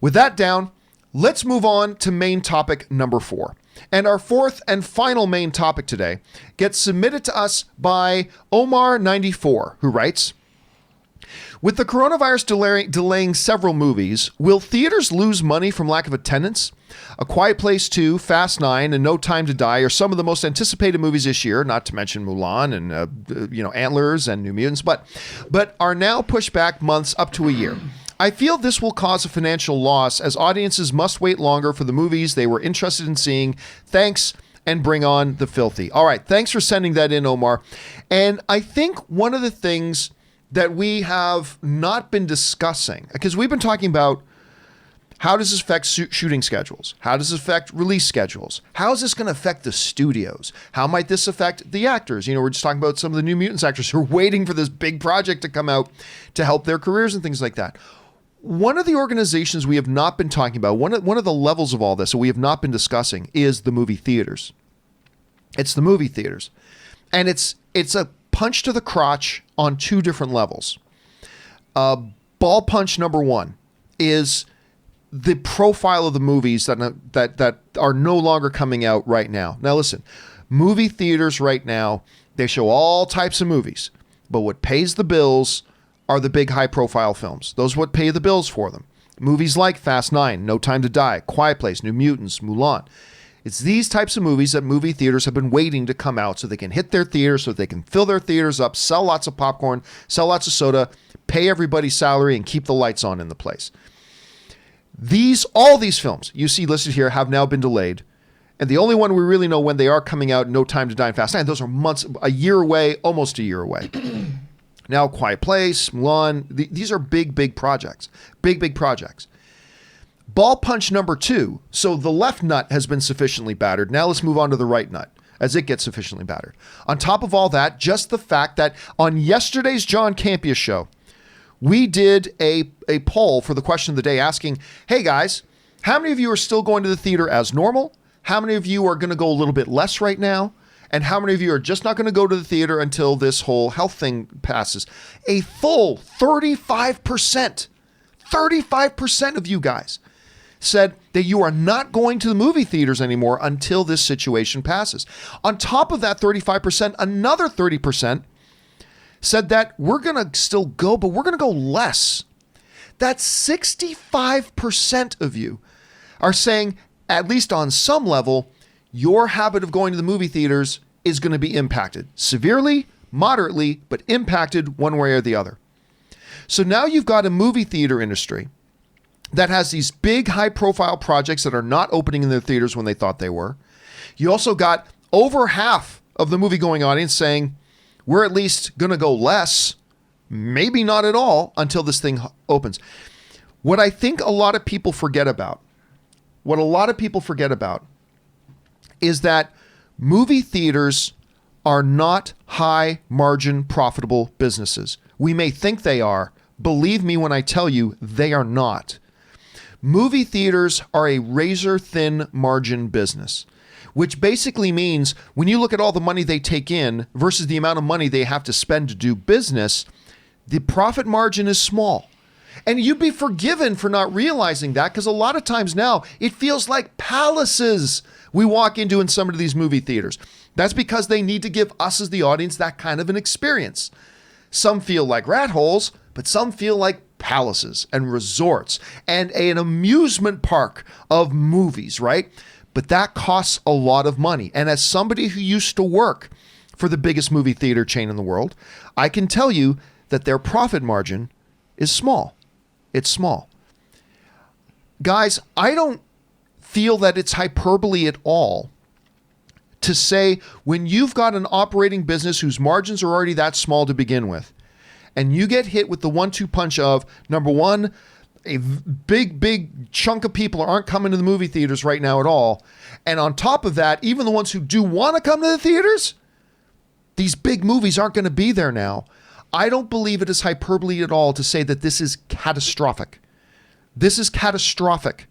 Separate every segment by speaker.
Speaker 1: With that down, let's move on to main topic number 4. And our fourth and final main topic today gets submitted to us by Omar 94, who writes, with the coronavirus delaying several movies, will theaters lose money from lack of attendance? A Quiet Place 2, Fast 9, and No Time to Die are some of the most anticipated movies this year, not to mention Mulan and Antlers and New Mutants, but are now pushed back months up to a year. I feel this will cause a financial loss as audiences must wait longer for the movies they were interested in seeing. Thanks, and bring on the filthy. All right, thanks for sending that in, Omar. And I think one of the things that we have not been discussing, because we've been talking about how does this affect shooting schedules? How does this affect release schedules? How is this going to affect the studios? How might this affect the actors? We're just talking about some of the New Mutants actors who are waiting for this big project to come out to help their careers and things like that. One of the organizations we have not been talking about, one of the levels of all this that we have not been discussing is the movie theaters. It's the movie theaters. And it's a punch to the crotch on 2 different levels. Ball punch number 1 is the profile of the movies that are no longer coming out right now. Now listen, movie theaters right now, they show all types of movies, but what pays the bills are the big high-profile films. Those are what pay the bills for them. Movies like Fast 9, No Time to Die, Quiet Place, New Mutants, Mulan. It's these types of movies that movie theaters have been waiting to come out so they can hit their theaters, so they can fill their theaters up, sell lots of popcorn, sell lots of soda, pay everybody's salary, and keep the lights on in the place. All these films you see listed here have now been delayed. And the only one we really know when they are coming out, No Time to Die and Fast 9, those are months, a year away, almost a year away. Now, Quiet Place, Mulan, these are big projects. Big projects. Ball punch number 2. So the left nut has been sufficiently battered. Now let's move on to the right nut as it gets sufficiently battered. On top of all that, just the fact that on yesterday's John Campea Show, we did a poll for the question of the day asking, hey guys, how many of you are still going to the theater as normal? How many of you are going to go a little bit less right now? And how many of you are just not going to go to the theater until this whole health thing passes? A full 35% of you guys said that you are not going to the movie theaters anymore until this situation passes. On top of that 35%, another 30% said that we're going to still go, but we're going to go less. That's 65% of you are saying, at least on some level, your habit of going to the movie theaters is going to be impacted severely, moderately, but impacted one way or the other. So now you've got a movie theater industry that has these big high-profile projects that are not opening in their theaters when they thought they were. You also got over half of the movie-going audience saying, we're at least going to go less, maybe not at all, until this thing opens. What I think a lot of people forget about, is that movie theaters are not high-margin, profitable businesses. We may think they are. Believe me when I tell you, they are not. Movie theaters are a razor-thin margin business, which basically means when you look at all the money they take in versus the amount of money they have to spend to do business, the profit margin is small. And you'd be forgiven for not realizing that, because a lot of times now it feels like palaces we walk into in some of these movie theaters. That's because they need to give us as the audience that kind of an experience. Some feel like rat holes, but some feel like palaces and resorts and an amusement park of movies, right? But that costs a lot of money. And as somebody who used to work for the biggest movie theater chain in the world, I can tell you that their profit margin is small. It's small. Guys, I don't feel that it's hyperbole at all to say when you've got an operating business whose margins are already that small to begin with, and you get hit with the 1-2 punch of, number one, a big chunk of people aren't coming to the movie theaters right now at all. And on top of that, even the ones who do want to come to the theaters, these big movies aren't going to be there now. I don't believe it is hyperbole at all to say that this is catastrophic. This is catastrophic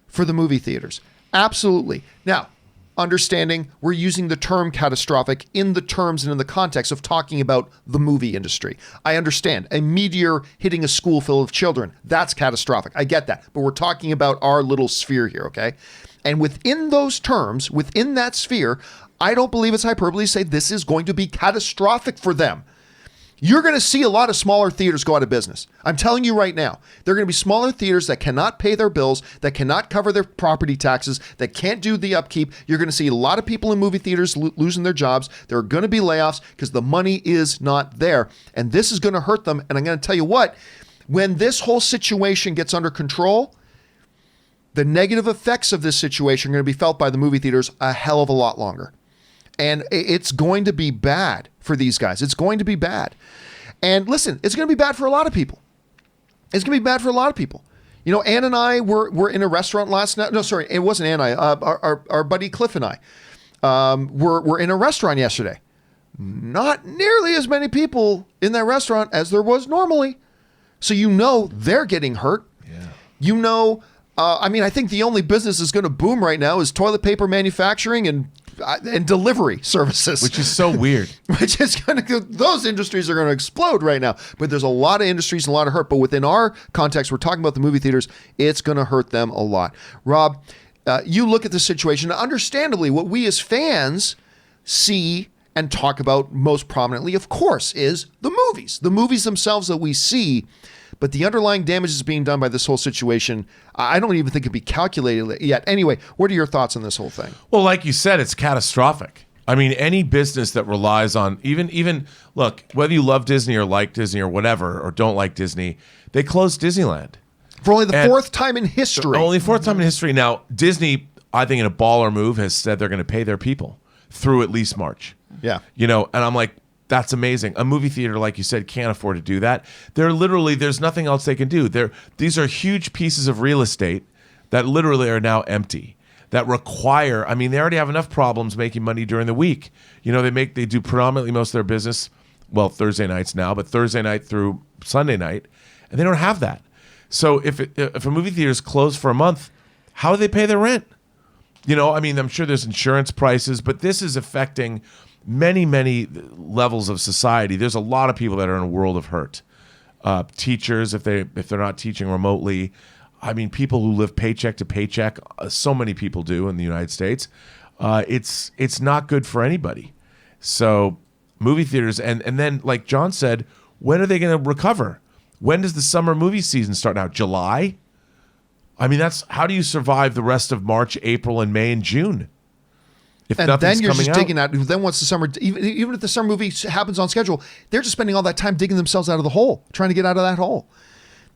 Speaker 1: for the movie theaters. Absolutely. Now, understanding we're using the term catastrophic in the terms and in the context of talking about the movie industry. I understand a meteor hitting a school full of children. That's catastrophic. I get that. But we're talking about our little sphere here, okay? And within those terms, within that sphere, I don't believe it's hyperbole to say this is going to be catastrophic for them. You're going to see a lot of smaller theaters go out of business. I'm telling you right now, there are going to be smaller theaters that cannot pay their bills, that cannot cover their property taxes, that can't do the upkeep. You're going to see a lot of people in movie theaters losing their jobs. There are going to be layoffs because the money is not there. And this is going to hurt them. And I'm going to tell you what, when this whole situation gets under control, the negative effects of this situation are going to be felt by the movie theaters a hell of a lot longer. And it's going to be bad for these guys. It's going to be bad. And listen, it's going to be bad for a lot of people. It's going to be bad for a lot of people. You know, Ann and I were in a restaurant last night. No, sorry, it wasn't Ann and I. Our buddy Cliff and I were in a restaurant yesterday. Not nearly as many people in that restaurant as there was normally. So you know they're getting hurt.
Speaker 2: Yeah.
Speaker 1: You know, I think the only business that's going to boom right now is toilet paper manufacturing and delivery services,
Speaker 2: which is so weird.
Speaker 1: Which is going to, those industries are going to explode right now. But there's a lot of industries and a lot of hurt. But within our context, we're talking about the movie theaters. It's going to hurt them a lot. Rob, you look at the situation. Understandably, what we as fans see and talk about most prominently, of course, is the movies themselves that we see. But the underlying damage is being done by this whole situation. I don't even think it can be calculated yet. Anyway, what are your thoughts on this whole thing?
Speaker 2: Well, like you said, it's catastrophic. I mean, any business that relies on even look, whether you love Disney or like Disney or whatever, or don't like Disney, they closed Disneyland.
Speaker 1: For only the fourth time in history.
Speaker 2: Only fourth time in history. Now, Disney, I think in a baller move, has said they're going to pay their people through at least March.
Speaker 1: Yeah.
Speaker 2: You know, and I'm like, that's amazing. A movie theater, like you said, can't afford to do that. There's nothing else they can do. These are huge pieces of real estate that literally are now empty, that require, they already have enough problems making money during the week. You know, they do predominantly most of their business, well, Thursday nights now, but Thursday night through Sunday night, and they don't have that. So if a movie theater is closed for a month, how do they pay their rent? You know, I'm sure there's insurance prices, but this is affecting many levels of society. There's a lot of people that are in a world of hurt. Teachers, if they're not teaching remotely, people who live paycheck to paycheck. So many people do in the United States. It's not good for anybody. So movie theaters, and then like John said, when are they going to recover? When does the summer movie season start now? July? That's how do you survive the rest of March, April, and May and June?
Speaker 1: And then you're just digging out. Then once the summer, even if the summer movie happens on schedule, they're just spending all that time digging themselves out of the hole, trying to get out of that hole.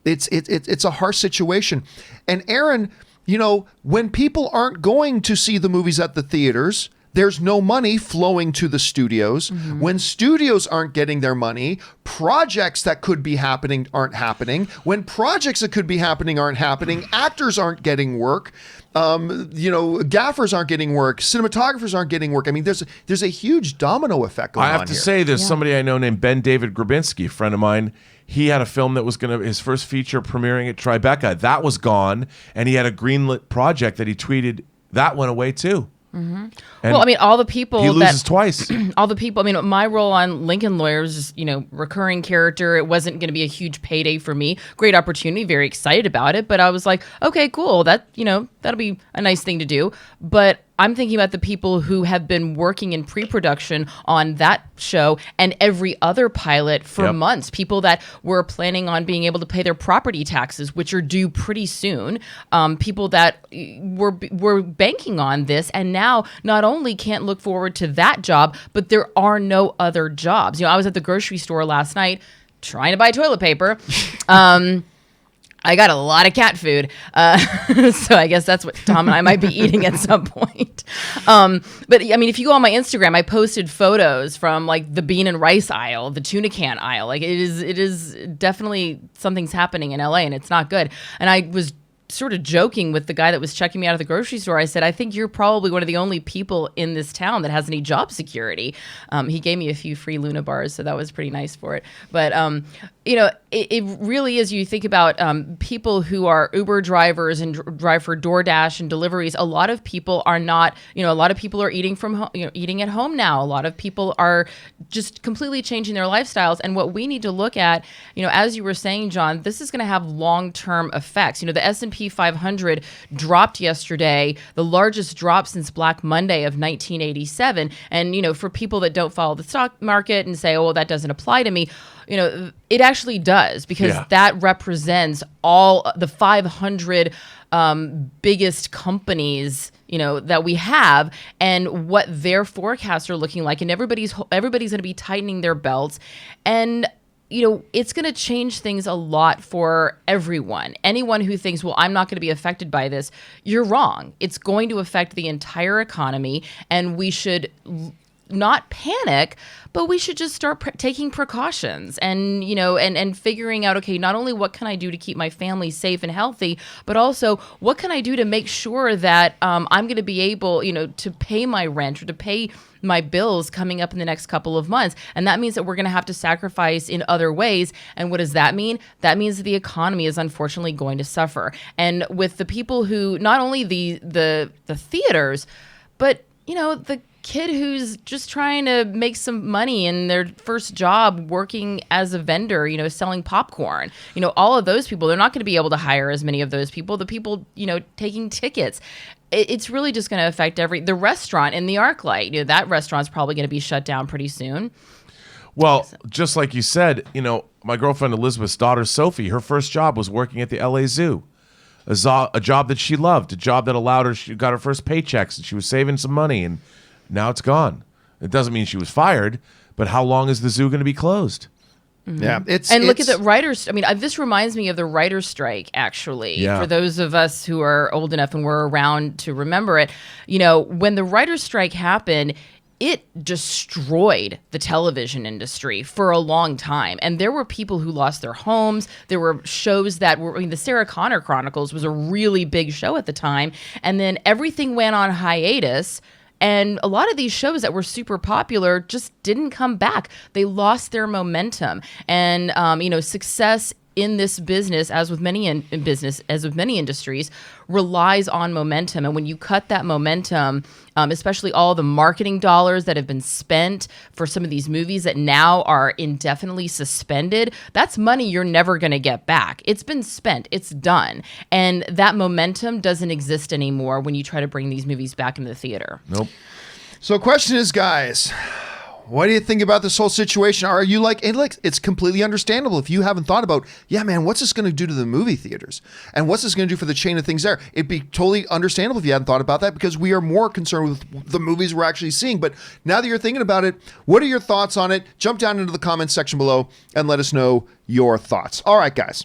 Speaker 1: It's a harsh situation. And Aaron, you know, when people aren't going to see the movies at the theaters, there's no money flowing to the studios. Mm-hmm. When studios aren't getting their money, projects that could be happening aren't happening. When projects that could be happening aren't happening, actors aren't getting work. Gaffers aren't getting work. Cinematographers aren't getting work. There's a huge domino effect going on here.
Speaker 2: I have to say, there's somebody I know named Ben David Grabinski, a friend of mine. He had a film that was his first feature premiering at Tribeca. That was gone, and he had a greenlit project that he tweeted. That went away too.
Speaker 3: Mm-hmm. Well, all the people
Speaker 2: he loses twice.
Speaker 3: All the people. My role on Lincoln Lawyers is, recurring character. It wasn't going to be a huge payday for me. Great opportunity. Very excited about it. But I was like, okay, cool. That'll be a nice thing to do. But I'm thinking about the people who have been working in pre-production on that show and every other pilot for months. People that were planning on being able to pay their property taxes, which are due pretty soon. People that were banking on this and now not only can't look forward to that job, but there are no other jobs. I was at the grocery store last night trying to buy toilet paper. I got a lot of cat food, so I guess that's what Tom and I might be eating at some point. But if you go on my Instagram, I posted photos from like the bean and rice aisle, the tuna can aisle. Like it is definitely something's happening in LA, and it's not good. And I was sort of joking with the guy that was checking me out of the grocery store. I said, I think you're probably one of the only people in this town that has any job security. He gave me a few free Luna bars, so that was pretty nice for it. But it really is. You think about people who are Uber drivers and drive for DoorDash and deliveries. A lot of people are not, a lot of people are eating from home, eating at home now. A lot of people are just completely changing their lifestyles. And what we need to look at, as you were saying, John, this is going to have long-term effects. The S&P 500 dropped yesterday, the largest drop since Black Monday of 1987. And, for people that don't follow the stock market and say, oh, well, that doesn't apply to me, it actually does, because that represents all the 500 biggest companies, that we have, and what their forecasts are looking like. And everybody's going to be tightening their belts. And it's going to change things a lot for everyone. Anyone who thinks, well, I'm not going to be affected by this, you're wrong. It's going to affect the entire economy, and we should not panic, but we should just start taking precautions and, and figuring out, okay, not only what can I do to keep my family safe and healthy, but also what can I do to make sure that I'm going to be able, to pay my rent or to pay my bills coming up in the next couple of months. And that means that we're going to have to sacrifice in other ways. And what does that mean? That means that the economy is unfortunately going to suffer. And with the people who, not only the theaters, but, the kid who's just trying to make some money in their first job working as a vendor, selling popcorn, all of those people, they're not going to be able to hire as many of those people. The people, taking tickets, it's really just going to affect the restaurant in the ArcLight. That restaurant's probably going to be shut down pretty soon.
Speaker 2: Well, just like you said, my girlfriend Elizabeth's daughter, Sophie, her first job was working at the LA Zoo. A job that she loved, a job that allowed her, she got her first paychecks, and she was saving some money, and now it's gone. It doesn't mean she was fired, but how long is the zoo going to be closed?
Speaker 3: Mm-hmm.
Speaker 1: Yeah,
Speaker 3: look at the writers. I mean, this reminds me of the writers' strike, actually.
Speaker 2: Yeah.
Speaker 3: For those of us who are old enough and were around to remember it, when the writers' strike happened, it destroyed the television industry for a long time. And there were people who lost their homes. There were shows that were, the Sarah Connor Chronicles was a really big show at the time. And then everything went on hiatus. And a lot of these shows that were super popular just didn't come back. They lost their momentum. And, success in this business, as with many industries, relies on momentum. And when you cut that momentum, especially all the marketing dollars that have been spent for some of these movies that now are indefinitely suspended, that's money you're never going to get back. It's been spent. It's done. And that momentum doesn't exist anymore when you try to bring these movies back into the theater.
Speaker 2: Nope.
Speaker 1: So question is, guys, what do you think about this whole situation? Are you it's completely understandable if you haven't thought about, yeah, man, what's this going to do to the movie theaters? And what's this going to do for the chain of things there? It'd be totally understandable if you hadn't thought about that, because we are more concerned with the movies we're actually seeing. But now that you're thinking about it, what are your thoughts on it? Jump down into the comments section below and let us know your thoughts. All right, guys.